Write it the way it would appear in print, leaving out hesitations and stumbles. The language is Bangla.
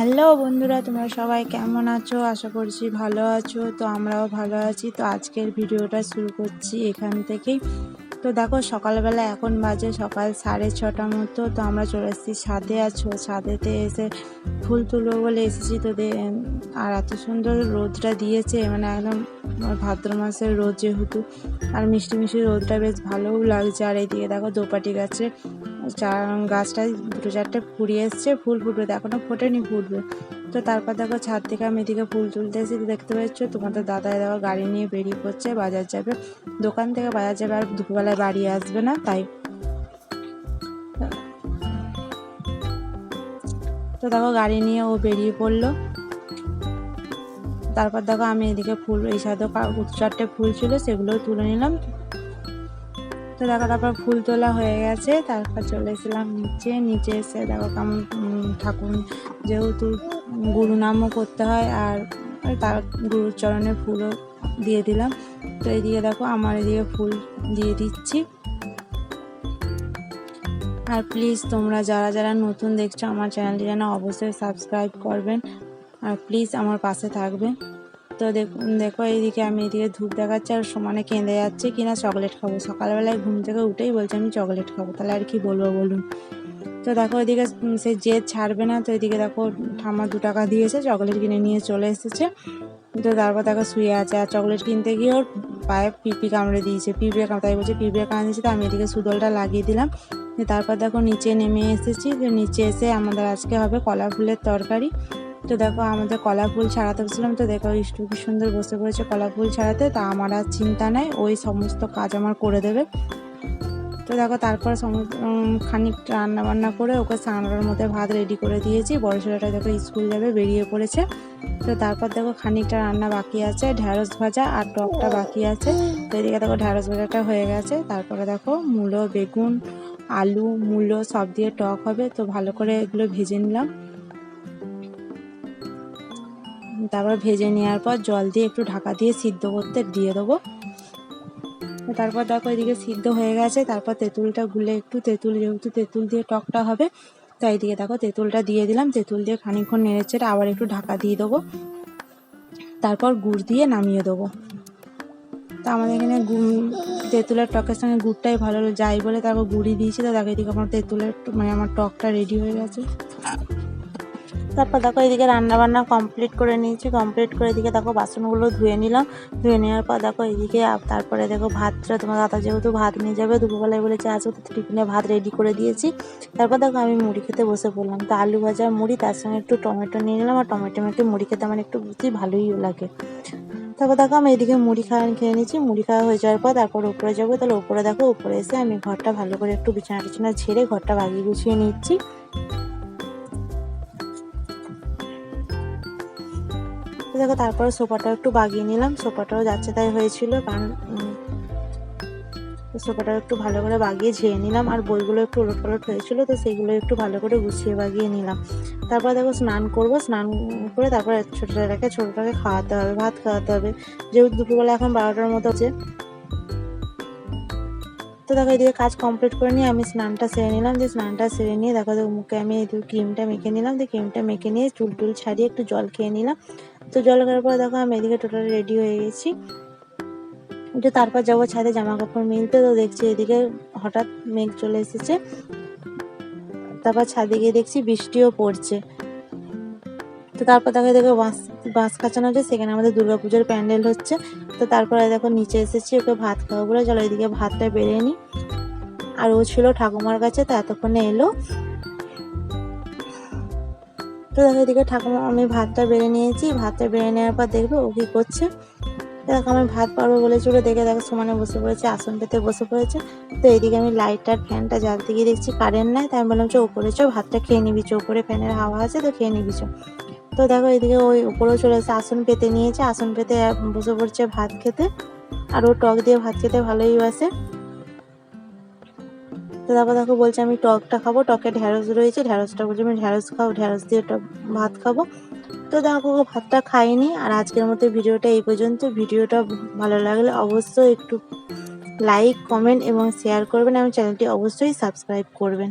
হ্যালো বন্ধুরা, তোমরা সবাই কেমন আছো? আশা করছি ভালো আছো। তো আমরাও ভালো আছি। তো আজকের ভিডিওটা শুরু করছি এখান থেকেই। তো দেখো, সকালবেলা এখন বাজে সকাল 6:30 মতো। তো আমরা চলে এসেছি ছাদে। ছাদেতে এসে ফুল তুলবো বলে এসেছি। তো আর এত সুন্দর রোদটা দিয়েছে, মানে একদম ভাদ্র মাসের রোদ যেহেতু, আর মিষ্টি মিষ্টি রোদটা বেশ ভালোও লাগছে। আর এইদিকে দেখো দোপাটি গাছে গাছটায় 2-4টে ফুরিয়ে এসছে, ফুল ফুটবে, এখনো ফোটেনি, ফুটবে। তো তারপর দেখো ছাদ থেকে আমি এদিকে ফুল তুলতে এসেছি। দেখতে পাচ্ছ তোমাদের দাদাই দেখো গাড়ি নিয়ে বেরিয়ে পড়ছে, বাজার যাবে, দোকান থেকে বাজার যাবে, আর দুপুরবেলায় বাড়ি আসবে না, তাই। তো দেখো গাড়ি নিয়ে ও বেরিয়ে পড়লো। তারপর দেখো আমি এদিকে ফুল, এই সাথে 4টে ফুল ছিল, সেগুলোও তুলে নিলাম। তো দেখো তারপর ফুল তোলা হয়ে গেছে। তারপর চলে এসেছিলাম নিচে এসে দেখো কেমন ঠাকুর, যেহেতু গুরু নামও করতে হয়, আর তার গুরুর চরণে ফুলও দিয়ে দিলাম। তো এইদিকে দেখো আমার এদিকে ফুল দিয়ে দিচ্ছি। আর প্লিজ তোমরা যারা নতুন দেখছো আমার চ্যানেলটি যেন অবশ্যই সাবস্ক্রাইব করবেন, আর প্লিজ আমার পাশে থাকবেন। তো দেখো এইদিকে আমি এদিকে ধূপ দেখাচ্ছি, আর সমানে কেঁদে যাচ্ছে কিনা চকলেট খাবো। সকালবেলায় ঘুম থেকে উঠেই বলছে আমি চকলেট খাবো, তাহলে আর কি বলবো বলুন। তো দেখো এদিকে সে জেদ ছাড়বে না। তো এদিকে দেখো ঠাম্মা 2 টাকা দিয়েছে, চকলেট কিনে নিয়ে চলে এসেছে। তো তারপর দেখো শুয়ে আছে, আর চকলেট কিনতে গিয়ে ওর পায়ে পিঁপড়ে কামড়ে দিয়েছে, তাই বলছে পিঁপড়ে কামড়ে দিয়েছে। তো আমি এদিকে সুদলটা লাগিয়ে দিলাম। তারপর দেখো নিচে নেমে এসেছি। তো নিচে এসে আমাদের আজকে হবে কলা ফুলের তরকারি। তো দেখো আমাদের কলা ফুল ছাড়াতে বসলাম। তো দেখো ইষ্টু কি সুন্দর বসে পড়েছে কলা ফুল ছাড়াতে। তা আমার আর চিন্তা নেই, ওই সমস্ত কাজ আমার করে দেবে। তো দেখো তারপর খানিক রান্না বান্না করে ওকে স্নানের মধ্যে ভাত রেডি করে দিয়েছি। বড় ছেলেটা দেখো স্কুল যাবে, বেরিয়ে পড়েছে। তো তারপর দেখো খানিকটা রান্না বাকি আছে, ঢ্যাঁড়স ভাজা আর টকটা বাকি আছে। তো এদিকে দেখো ঢ্যাঁড়স ভাজাটা হয়ে গেছে। তারপরে দেখো মূলো, বেগুন, আলু, মূলো সব দিয়ে টক হবে। তো ভালো করে এগুলো ভেজে নিলাম। তারপর ভেজে নেওয়ার পর জল দিয়ে একটু ঢাকা দিয়ে সিদ্ধ করতে দিয়ে দেবো। তারপর দেখো এদিকে সিদ্ধ হয়ে গেছে। তারপর তেঁতুলটা গুলে একটু, যেহেতু তেঁতুল দিয়ে টকটা হবে, তাই দিকে দেখো তেঁতুলটা দিয়ে দিলাম। তেঁতুল দিয়ে খানিকক্ষণ নেড়েচেড়ে আবার একটু ঢাকা দিয়ে দেবো। তারপর গুড় দিয়ে নামিয়ে দেবো। তো আমাদের এখানে তেঁতুলের টকের সঙ্গে গুড়টাই ভালো যায় বলে তারপর গুড়ি দিয়েছি। তো দেখো এদিকে আমার তেঁতুলের আমার টকটা রেডি হয়ে গেছে। তারপর দেখো এদিকে রান্নাবান্না কমপ্লিট করে নিয়েছি। কমপ্লিট করে এদিকে দেখো বাসনগুলো ধুয়ে নিলাম। ধুয়ে নেওয়ার পর দেখো এদিকে তারপরে দেখো ভাতটা, তোমার দাদা যেহেতু ভাত নিয়ে যাবে দুপুরবেলায় বলেছে, আজ তো টিফিনে ভাত রেডি করে দিয়েছি। তারপর দেখো আমি মুড়ি খেতে বসে পড়লাম। তো আলু ভাজা মুড়ি, তার সঙ্গে একটু টমেটো নিয়ে নিলাম। আর টমেটো মেখে মুড়ি খেতে আমার একটু বেশি ভালোই লাগে। তারপর দেখো আমি এদিকে মুড়ি খেয়ে নিচ্ছি। মুড়ি খাওয়া হয়ে যাওয়ার পর তারপর উপরে যাবো। তাহলে উপরে দেখো, উপরে এসে আমি ঘরটা ভালো করে একটু বিছানা ঝেড়ে ঘরটা বাগিয়ে গুছিয়ে নিচ্ছি। দেখো তারপরে সোফাটাও একটু বাগিয়ে নিলাম। সোফাটাও যাচ্ছে তাই হয়েছিল, কারণ সোফাটাও একটু ভালো করে বাগিয়ে ঝেড়ে নিলাম। আর বইগুলো একটু ওলটপালট হয়েছিল, তো সেইগুলো একটু ভালো করে গুছিয়ে বাগিয়ে নিলাম। তারপর দেখো স্নান করব। স্নান করে তারপরে ছোটোটাকে খাওয়াতে হবে, ভাত খাওয়াতে হবে, যেহেতু দুপুরবেলা এখন 12টার মতো আছে। তো দেখো এদিকে কাজ কমপ্লিট করে নিয়ে আমি স্নানটা সেরে নিলাম। যে স্নানটা সেরে নিয়ে দেখো মুখে আমি ক্রিমটা মেখে নিলাম। তো ক্রিমটা মেখে নিয়ে চুল ছাড়িয়ে একটু জল খেয়ে নিলাম। তো জল খাওয়ার পর দেখো আমি এদিকে টোটাল রেডি হয়ে গেছি। তো তারপর যাবো ছাদে জামা কাপড় মিলতে। তো দেখছি এদিকে হঠাৎ মেঘ চলে এসেছে। তারপর ছাদে গিয়ে দেখছি বৃষ্টিও পড়ছে। তো তারপর দেখো বাঁশ কাচানো হচ্ছে, সেখানে আমাদের দুর্গাপুজোর প্যান্ডেল হচ্ছে। তো তারপরে দেখো নিচে এসেছি ওকে ভাত খাওয়া বলে, চলো এদিকে ভাতটা বেড়ে নিই। আর ও ছিল ঠাকুমার কাছে, তো এতক্ষণে এলো। তো দেখো এদিকে ঠাকুমা, আমি ভাতটা বেড়ে নিয়েছি। ভাতটা বেড়ে নেওয়ার পর দেখবে ও কি করছে। দেখো আমি ভাত পারবো বলে চলে দেখে দেখো সমানে বসে পড়েছে, আসন পেতে বসে পড়েছে। তো এইদিকে আমি লাইটার ফ্যানটা জ্বালতে গিয়ে দেখছি কারেন্ট নাই। তাই আমি বললাম ওপরে ভাতটা খেয়ে নিবি, ওপরে ফ্যানের হাওয়া আছে, তো খেয়ে নিবি। তো দেখো এদিকে ওই উপরেও চলে এসে আসন পেতে নিয়েছে, আসন পেতে বসে পড়ছে ভাত খেতে। আর ও টক দিয়ে ভাত খেতে ভালোই বাসে। তো দেখো বলছে আমি টকটা খাবো, টকে ঢ্যাঁড়স রয়েছে, ঢ্যাঁড়সটা বলছে আমি ঢ্যাঁড়স খাও, ঢ্যাঁড়স দিয়ে ভাত খাবো। তো দেখো ভাতটা খাইনি। আর আজকের মতো ভিডিওটা এই পর্যন্ত। ভিডিওটা ভালো লাগলে অবশ্যই একটু লাইক, কমেন্ট এবং শেয়ার করবেন, এবং চ্যানেলটি অবশ্যই সাবস্ক্রাইব করবেন।